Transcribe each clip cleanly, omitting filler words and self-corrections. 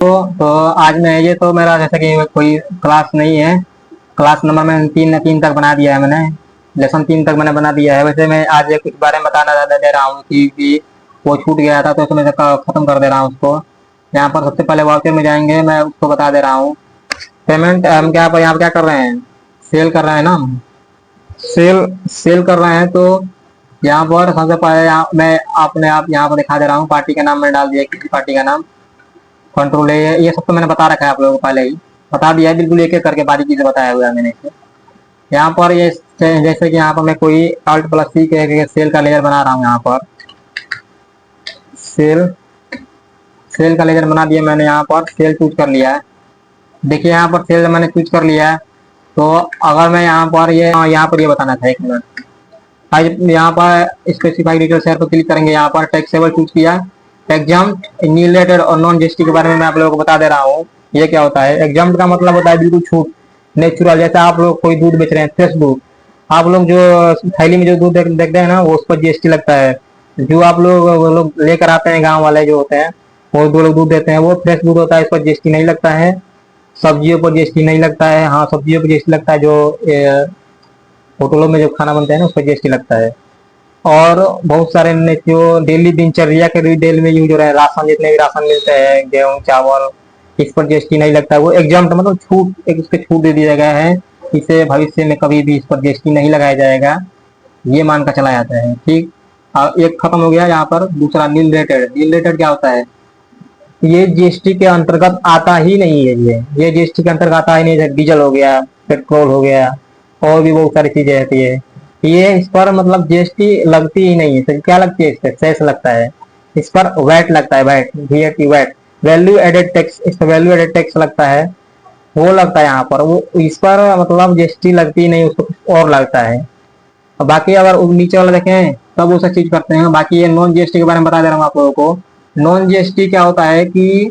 तो आज मैं ये तो मेरा जैसे कि कोई क्लास नहीं है। क्लास नंबर मैंने तीन तीन तक बना दिया है मैंने। लेसन 3 तक मैंने बना दिया है। वैसे मैं आज कुछ बारे में बताना दे रहा हूँ कि वो छूट गया था तो उसमें से खत्म कर दे रहा हूँ उसको। यहाँ पर सबसे पहले वाउचर में जाएंगे, मैं उसको बता दे रहा हूँ। पेमेंट हम क्या यहाँ पर क्या कर रहे हैं, सेल कर रहे हैं ना हम। सेल सेल कर रहे हैं तो यहाँ पर सबसे पहले मैं अपने आप यहाँ पर दिखा दे रहा हूँ। पार्टी का नाम मैंने डाल दिया, किसी पार्टी का नाम कंट्रोल है। ये सब तो मैंने बता रखा है आप लोगों को पहले ही बता दिया है, बिल्कुल एक एक करके बारीकी से बताया हुआ है मैंने इसे। यहाँ पर ये जैसे कि यहाँ पर मैं कोई Alt+C के सेल का लेयर बना रहा हूँ। यहाँ पर सेल सेल का लेयर बना दिया मैंने। यहाँ पर सेल चूज कर लिया है। देखिए यहाँ पर सेल मैंने चूज कर लिया है। तो अगर मैं यहाँ पर ये बताना था, 1 मिनट। आज यहाँ पर स्पेसिफाई डिटेल शेयर पर क्लिक करेंगे। यहाँ पर टैक्सेबल चूज किया। एग्जाम न्यूलेटेड और नॉन जीएसटी के बारे में मैं आप लोगों को बता दे रहा हूँ। ये क्या होता है, एग्जाम का मतलब होता है बिल्कुल छूट, नेचुरल। जैसे आप लोग कोई दूध बेच रहे हैं, फ्रेश दूध, आप लोग जो थैली में जो दूध देखते हैं ना, वो उस पर जीएसटी लगता है। जो आप लोग वो लोग लेकर आते हैं, गाँव वाले जो होते हैं, वो दो लोग दूध देते हैं, वो फ्रेश दूध होता है, इस पर जीएसटी नहीं लगता है। सब्जियों पर जीएसटी नहीं लगता है। हाँ, सब्जियों पर जीएसटी लगता है, जो होटलों में जो खाना बनता है ना, उस पर जीएसटी लगता है। और बहुत सारे जो डेली दिनचर्या के डेल में यूज हो रहा है, राशन, जितने भी राशन मिलते हैं, गेहूं चावल, इस पर जीएसटी नहीं लगता है। वो एग्जाम मतलब छूट, एक उसके छूट दे दिया गया है। इसे भविष्य में कभी भी इस पर जीएसटी नहीं लगाया जाएगा, ये मान कर चला जाता है। ठीक। एक खत्म हो गया। यहाँ पर दूसरा नील रेटेड। नील रेटेड क्या होता है, ये जीएसटी के अंतर्गत आता ही नहीं है। ये जीएसटी के अंतर्गत आता ही नहीं है। डीजल हो गया, पेट्रोल हो गया, और भी बहुत सारी चीजें रहती है, ये इस पर मतलब जीएसटी लगती ही नहीं है। तो क्या लगती है, इस पर सेस लगता है। इस पर वैट लगता है, VAT, V A T, VAT, value added tax. इस पर वैल्यू एडेड टैक्स लगता है, वो लगता है यहाँ पर। वो इस पर मतलब जीएसटी लगती ही नहीं, उसको कुछ और लगता है। और बाकी अगर नीचे वाला देखें तब वो सब चीज करते हैं। बाकी ये नॉन जीएसटी के बारे में बता दे रहा हूँ आप लोगों को। नॉन जीएसटी क्या होता है कि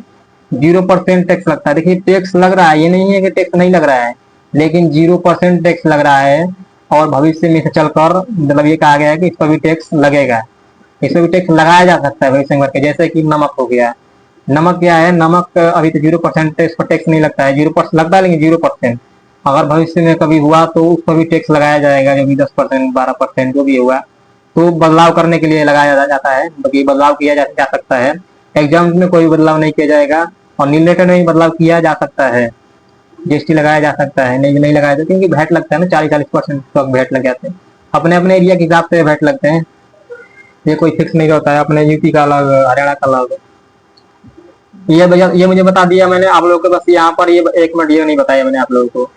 0% टैक्स लगता है। देखिए टैक्स लग रहा है, ये नहीं है कि टैक्स नहीं लग रहा है, लेकिन 0% टैक्स लग रहा है। और भविष्य में से चलकर मतलब ये कहा गया है कि इस पर भी टैक्स लगेगा। इस पर भी टैक्स लगाया जा सकता है भविष्य में करके। जैसे कि नमक हो गया। नमक क्या है, नमक अभी तो 0% इस पर टैक्स नहीं लगता है। 0% लगता है, लेकिन 0%। अगर भविष्य में कभी हुआ तो उस पर भी टैक्स लगाया जाएगा, जो भी 10%, 12% जो भी हुआ, तो बदलाव करने के लिए लगाया जाता है। बाकी बदलाव किया जा सकता है। एग्जाम में कोई बदलाव नहीं किया जाएगा, और नीलेटर में भी बदलाव किया जा सकता है। जीएसटी लगाया जा सकता है, नहीं नहीं लगाया जाता, क्योंकि वैट लगता है ना, 40-40% तक वैट लग जाते हैं। अपने अपने एरिया के हिसाब से वैट लगते हैं, ये कोई फिक्स नहीं होता है। अपने यूपी का अलग, हरियाणा का अलग। ये मुझे बता दिया मैंने आप लोगों को। बस यहाँ पर ये 1 मिनट ये नहीं बताया मैंने आप लोगों को।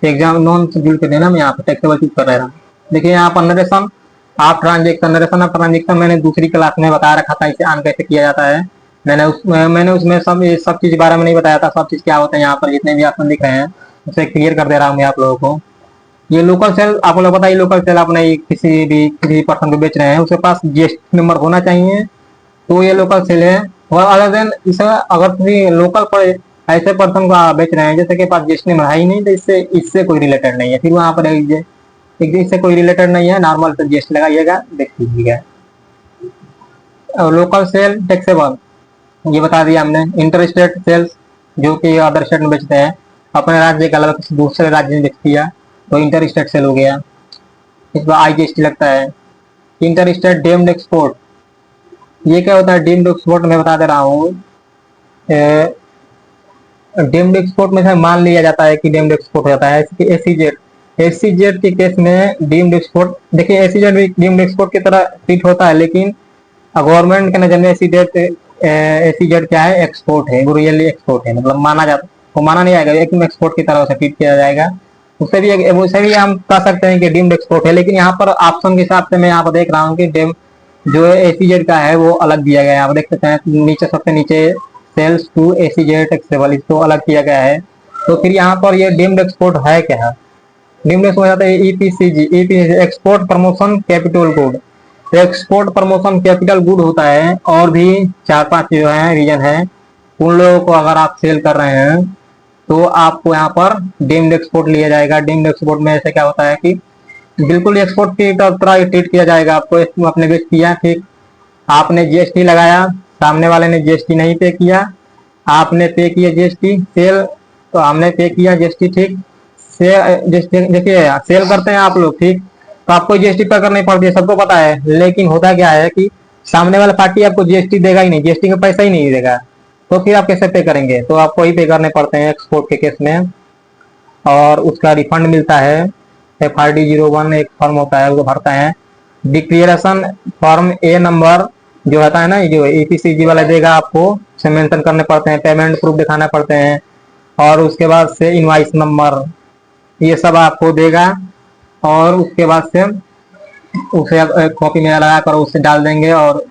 एग्जाम नॉन शेड्यूल के देना, मैं यहाँ पर टैक्सेबल चूज कर रहा हूँ। देखिए यहाँ पर नरेशन आप ट्रांजेक्शन, नरेशन ऑफ ट्रांजेक्शन मैंने दूसरी क्लास में बता रखा था, इसे ऑन कैसे किया जाता है। मैंने उसमें सब चीज के बारे में नहीं बताया था। सब चीज क्या होता है यहाँ पर, जितने भी ऑप्शन दिख रहे हैं उसे क्लियर कर दे रहा हूँ मैं आप लोगों को। ये लोकल सेल आपको लोग पता है, लोकल सेल आपने किसी पर्सन को बेच रहे हैं, उसके पास जीएसटी नंबर होना चाहिए, तो ये लोकल सेल है। और अदर देन इसे अगर किसी लोकल पर ऐसे पर्सन को आप बेच रहे हैं जैसे के पास जीएसटी नंबर है ही नहीं, तो इससे इससे कोई रिलेटेड नहीं है। फिर वहां पर इससे कोई रिलेटेड नहीं है, नॉर्मल से जीएसटी लगाइएगा, देख लीजिएगा। और लोकल सेल टैक्सेबल ये बता दिया हमने। इंटर स्टेट सेल्स जो कि अदर स्टेट में बेचते हैं, अपने राज्य के अलावा किसी दूसरे राज्य में बेचती है, तो इंटर स्टेट सेल हो गया। इस पर आईजीएसटी लगता है। इंटर स्टेट डीम्ड एक्सपोर्ट, ये क्या होता है डीम्ड एक्सपोर्ट, मैं बता दे रहा हूँ। डीम्ड एक्सपोर्ट में से मान लिया जाता है कि डीम्ड एक्सपोर्ट हो जाता है। एसीजेड, एसीजेड के केस में डीम्ड एक्सपोर्ट, देखिए एसीजेड भी डीम्ड एक्सपोर्ट की तरह ट्रीट होता है, लेकिन गवर्नमेंट के नजर में एसीजेड क्या है, एक्सपोर्ट है। वो रियली एक्सपोर्ट है, मतलब माना जाता, वो माना नहीं आएगा, एकदम एक्सपोर्ट की तरह से ट्रीट किया जाएगा। उसे भी हम कह सकते हैं कि डीम्ड एक्सपोर्ट है। लेकिन यहाँ पर ऑप्शन के हिसाब से मैं यहाँ पर देख रहा हूँ कि डीम जो एसीजेड का है वो अलग दिया गया है। आप देख सकते हैं नीचे, सबसे नीचे सेल्स टू एसीजेड टैक्सेबल, इसको अलग किया गया है। तो फिर यहाँ पर ये डीम्ड एक्सपोर्ट है क्या, डीम्ड एक्सपोर्ट जाता है EPCG, export promotion capital good. तो एक्सपोर्ट प्रमोशन कैपिटल गुड होता है, और भी 4-5 जो है रीजन है, उन लोगों को अगर आप सेल कर रहे हैं तो आपको यहाँ पर डीम्ड एक्सपोर्ट लिया जाएगा। डीम्ड एक्सपोर्ट में ऐसे क्या होता है कि बिल्कुल एक्सपोर्ट की तरह ट्रीट किया जाएगा आपको। आपने बेच किया, ठीक, आपने जीएसटी लगाया, सामने वाले ने जीएसटी नहीं पे किया, आपने पे किया जीएसटी सेल, तो हमने पे किया जीएसटी, ठीक। सेल देखिए सेल करते हैं आप लोग, ठीक, तो आपको जीएसटी पे करनी पड़ती है, सबको पता है। लेकिन होता क्या है कि सामने वाला पार्टी आपको जीएसटी देगा ही नहीं, जीएसटी का पैसा ही नहीं देगा, तो फिर आप कैसे पे करेंगे? तो आपको ही पे करने पड़ते हैं एक्सपोर्ट के केस में, और उसका रिफंड मिलता है। FRD-01 एक फॉर्म होता है, वो भरता है। डिक्लेरेशन फॉर्म ए नंबर जो होता है ना, जो EPCG वाला देगा आपको, उसे मेंशन करने पड़ते हैं, पेमेंट प्रूफ दिखाना पड़ते हैं, और उसके बाद से इनवाइस नंबर, ये सब आपको देगा। और उसके बाद से उसे कॉपी में लगा कर उसे डाल देंगे, और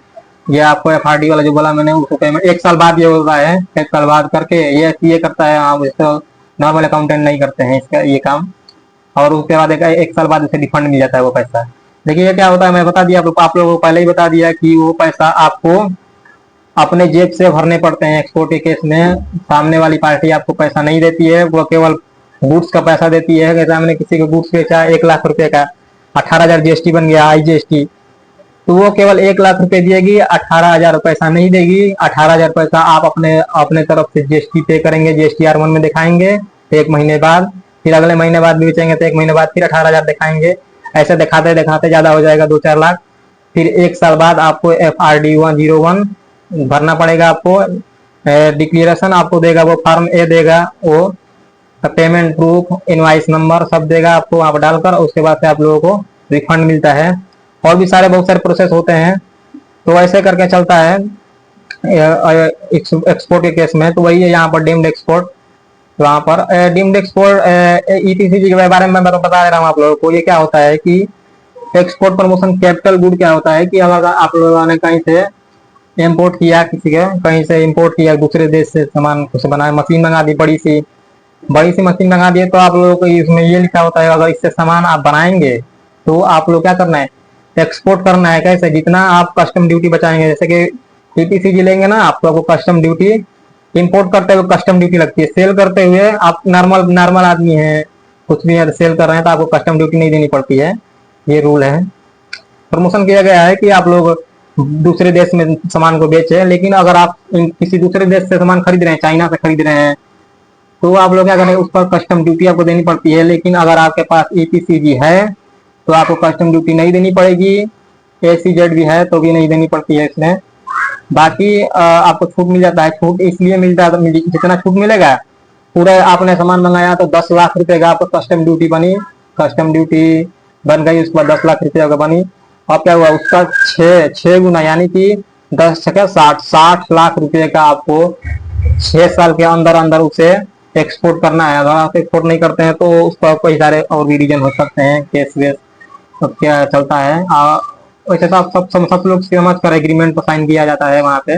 ये आपको FRD वाला जो बोला मैंने, उसको पेमेंट 1 साल बाद ये होता है, 1 साल बाद करके ये करता है। आप इसको नॉर्मल अकाउंटेंट नहीं करते हैं इसका ये काम। और उसके बाद 1 साल बाद उसे रिफंड मिल जाता है वो पैसा। देखिए ये क्या होता है, मैं बता दिया आप लोगों को पहले ही बता दिया कि वो पैसा आपको अपने जेब से भरने पड़ते हैं। एक्सपोर्ट के केस में सामने वाली पार्टी आपको पैसा नहीं देती है, वो केवल गुड्स का पैसा देती है। जैसे हमने किसी को गुड्स बेचा 1 लाख रुपए का, 18,000 जीएसटी बन गया, IGST, तो वो केवल 1 लाख रुपए देगी, 18,000 पैसा नहीं देगी। 18,000 पैसा आप अपने अपने तरफ से जीएसटी पे करेंगे, GSTR-1 में दिखाएंगे 1 महीने बाद, फिर अगले महीने बाद भी बेचेंगे तो 1 महीने बाद फिर 18,000 दिखाएंगे। ऐसे दिखाते दिखाते ज्यादा हो जाएगा, 2-4 लाख। फिर 1 साल बाद आपको FRD-01 भरना पड़ेगा। आपको डिक्लेरेशन आपको देगा, वो फॉर्म ए देगा, वो पेमेंट प्रूफ, इनवाइस नंबर सब देगा आपको, आप डालकर उसके बाद से आप लोगों को रिफंड मिलता है। और भी बहुत सारे प्रोसेस होते हैं, तो ऐसे करके चलता है एक्सपोर्ट के केस में। तो वही है यहाँ पर डीम्ड एक्सपोर्ट। वहाँ पर डीम्ड एक्सपोर्ट EPCG के बारे में मैं तो बता दे रहा हूँ आप लोगों को। ये क्या होता है कि एक्सपोर्ट प्रमोशन कैपिटल गुड क्या होता है कि अगर आप लोगों ने कहीं से इम्पोर्ट किया, किसी के कहीं से इम्पोर्ट किया, दूसरे देश से सामान कुछ बनाया, मशीन मंगा दी, बड़ी सी मशीन मंगा दी, तो आप लोगों को इसमें ये लिखा होता है अगर इससे सामान आप बनाएंगे तो आप लोग क्या करना है, एक्सपोर्ट करना है। कैसे? जितना आप कस्टम ड्यूटी बचाएंगे, जैसे कि EPCG लेंगे ना, आपको कस्टम ड्यूटी, इंपोर्ट करते हुए कस्टम ड्यूटी लगती है, सेल करते हुए आप नॉर्मल आदमी हैं, कुछ भी सेल कर रहे हैं तो आपको कस्टम ड्यूटी नहीं देनी पड़ती है। ये रूल है। प्रमोशन किया गया है कि आप लोग दूसरे देश में सामान को बेचे, लेकिन अगर आप किसी दूसरे देश से सामान खरीद रहे हैं, चाइना से खरीद रहे हैं, तो आप लोग क्या करें, उस पर कस्टम ड्यूटी आपको देनी पड़ती है। लेकिन अगर आपके पास EPCG है तो आपको कस्टम ड्यूटी नहीं देनी पड़ेगी। ACZ भी है तो भी नहीं देनी पड़ती है इसमें। बाकी आपको छूट मिल जाता है। छूट इसलिए मिलता है, जितना छूट मिलेगा, पूरा आपने सामान मंगाया तो 10 लाख रुपए का आपको कस्टम ड्यूटी बनी, कस्टम ड्यूटी बन गई, उस पर 10 लाख रुपए का बनी। और क्या हुआ, उसका 6 गुना, यानी कि 10 छक्के 60 लाख रुपए का आपको 6 साल के अंदर अंदर उसे एक्सपोर्ट करना है। अगर आप एक्सपोर्ट नहीं करते हैं तो उस पर कई सारे और भी रीजन हो सकते हैं, केस वेस सब क्या चलता है। वैसे तो आप सब लोग समझ कर एग्रीमेंट पर साइन किया जाता है वहाँ पे।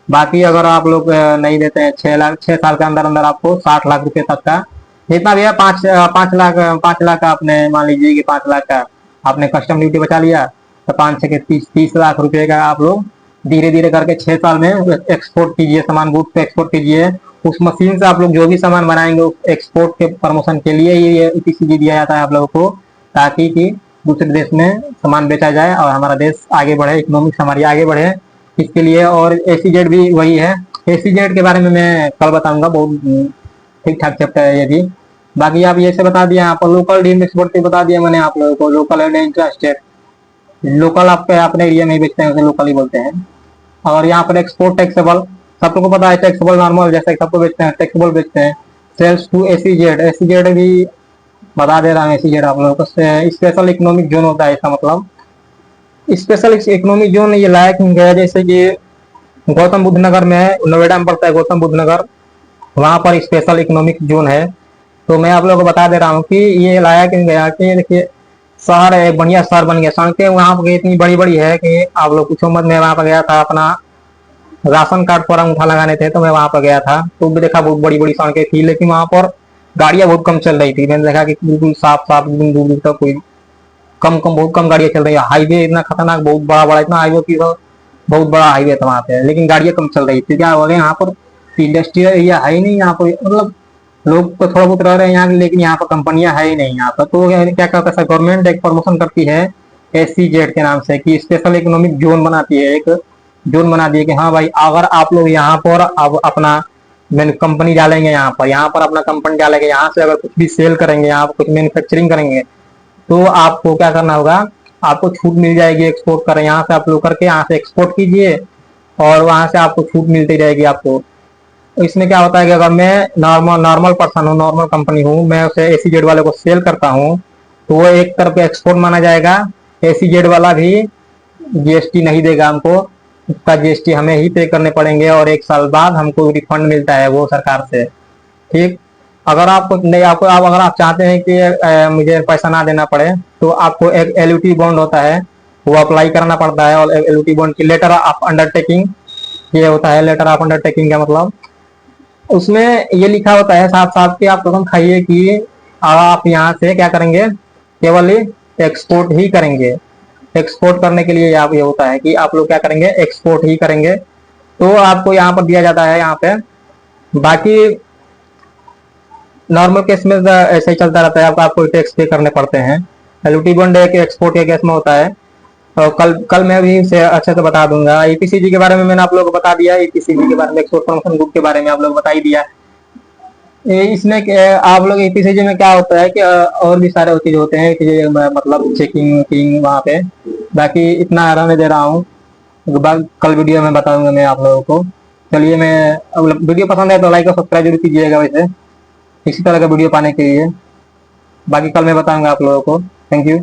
बाकी अगर आप लोग नहीं देते हैं, 6 साल के अंदर अंदर आपको 60 लाख रुपए तक का, जितना भी है, 5 लाख का आपने मान लीजिए कि 5 लाख का आपने कस्टम ड्यूटी बचा लिया, तो 5 से 30 लाख रुपए का आप लोग धीरे धीरे करके 6 साल में एक्सपोर्ट कीजिए, सामान गुड्स पे एक्सपोर्ट कीजिए। उस मशीन से आप लोग जो भी सामान बनाएंगे उस एक्सपोर्ट के प्रमोशन के लिए ये EPCG दिया जाता है आप लोगों को, ताकि कि दूसरे देश में सामान बेचा जाए और हमारा देश आगे बढ़े, इकोनॉमिक्स हमारी आगे बढ़े, इसके लिए। और ACZ भी वही है। ACZ के बारे में मैं कल बताऊंगा, बहुत ठीक ठाक चैप्टर है ये भी। बाकी आप ये से बता दिया, आप लोकल डीम्ड एक्सपोर्ट बता दिया मैंने आप लोगों को। लोकल एंड इंट्रास्टेट, लोकल आपके अपने एरिया में बेचते हैं उसे लोकल ही बोलते हैं। और यहाँ पर एक्सपोर्ट टैक्सेबल, सबको पता है, टैक्सेबल नॉर्मल जैसे सबको बेचते हैं, टैक्सेबल बेचते हैं। सेल्स टू ACZ भी बता दे रहा हूँ। ACZ आप लोगों को स्पेशल इकोनॉमिक जोन होता है, इसका मतलब स्पेशल इकोनॉमिक जोन ये लायक गया, जैसे कि गौतम बुद्ध नगर में, नोएडा में पड़ता है गौतम बुद्ध नगर, वहां पर स्पेशल इकोनॉमिक जोन है। तो मैं आप लोगों को बता दे रहा हूँ कि ये लायक गया कि देखिए शहर है, बढ़िया शहर बन गया। सड़कें वहाँ पर इतनी बड़ी बड़ी है कि आप लोग पूछो मत। मैं वहाँ पर गया था, अपना राशन कार्ड पर अंगूठा लगाने थे तो मैं वहां पर गया था, तो भी देखा बहुत बड़ी बड़ी सड़कें थी, लेकिन वहां पर गाड़ियां बहुत कम चल रही थी। मैंने देखा कि बिल्कुल साफ साफ दूर दूर तक कोई बहुत कम गाड़ियां चल रही है। हाईवे इतना खतरनाक, बहुत बड़ा बड़ा, इतना हाईवे की बहुत बड़ा हाईवे था वहाँ पे, लेकिन गाड़ियां कम चल रही थी। क्या हो गया, यहाँ पर इंडस्ट्रियल एरिया है ही नहीं यहाँ पर, मतलब लोग तो थोड़ा बहुत रह रहे हैं यहाँ, लेकिन यहाँ पर कंपनियां है ही नहीं यहाँ पर। तो क्या करता है, गवर्नमेंट एक प्रमोशन करती है SEZ के नाम से, कि स्पेशल इकोनॉमिक जोन बनाती है, एक जोन बना दिए कि हाँ भाई, अगर आप लोग यहाँ पर अब अपना मैंने कंपनी डालेंगे यहाँ पर अपना कंपनी डालेंगे, यहाँ से अगर कुछ भी सेल करेंगे, यहाँ पर कुछ मैन्युफैक्चरिंग करेंगे, तो आपको क्या करना होगा, आपको छूट मिल जाएगी एक्सपोर्ट करें, यहाँ से आप लोग करके यहाँ से एक्सपोर्ट कीजिए और वहां से आपको छूट मिलती रहेगी आपको। तो इसमें क्या होता है कि अगर मैं नॉर्मल नॉर्मल पर्सन हूँ, नॉर्मल कंपनी हूँ, मैं उसे एसीजेड वाले को सेल करता हूँ, तो वो एक तरफ एक्सपोर्ट माना जाएगा। एसीजेड वाला भी जीएसटी नहीं देगा हमको, उसका जीएसटी हमें ही पे करने पड़ेंगे और 1 साल बाद हमको रिफंड मिलता है वो सरकार से। ठीक। अगर आपको नहीं, आपको अगर आप चाहते हैं कि मुझे पैसा ना देना पड़े, तो आपको एक एलयूटी बॉन्ड होता है, वो अप्लाई करना पड़ता है। और एलयूटी बॉन्ड की लेटर ऑफ अंडरटेकिंग ये होता है। लेटर ऑफ अंडरटेकिंग का मतलब उसमें ये लिखा होता है साफ साफ कि आप कसम खाइए कि आप यहाँ से क्या करेंगे, केवल एक्सपोर्ट ही करेंगे। एक्सपोर्ट करने के लिए ये होता है कि आप लोग क्या करेंगे, एक्सपोर्ट ही करेंगे। तो आपको यहाँ पर दिया जाता है यहाँ पे। बाकी नॉर्मल केस में ऐसे ही चलता रहता है, आपको टैक्स पे करने पड़ते हैं। एलयूटी बॉन्ड एक एक्सपोर्ट के केस में होता है। तो कल कल मैं भी इसे अच्छे से बता दूंगा। ईपीसीजी के बारे में मैंने आप लोगों को बता दिया, ईपीसीजी के बारे में, एक्सपोर्ट प्रमोशन ग्रुप के बारे में आप लोग बता ही दिया। इसमें आप लोग ईपीसीजी में क्या होता है कि और भी सारे चीज होते हैं कि मतलब चेकिंग वेकिंग वहाँ पे। बाकी इतना रहने दे रहा हूँ, कल वीडियो में बताऊंगा मैं आप लोगों को। चलिए, मैं वीडियो पसंद है तो लाइक और सब्सक्राइब जरूर कीजिएगा वैसे, इसी तरह का वीडियो पाने के लिए। बाकी कल मैं बताऊंगा आप लोगों को। Thank you.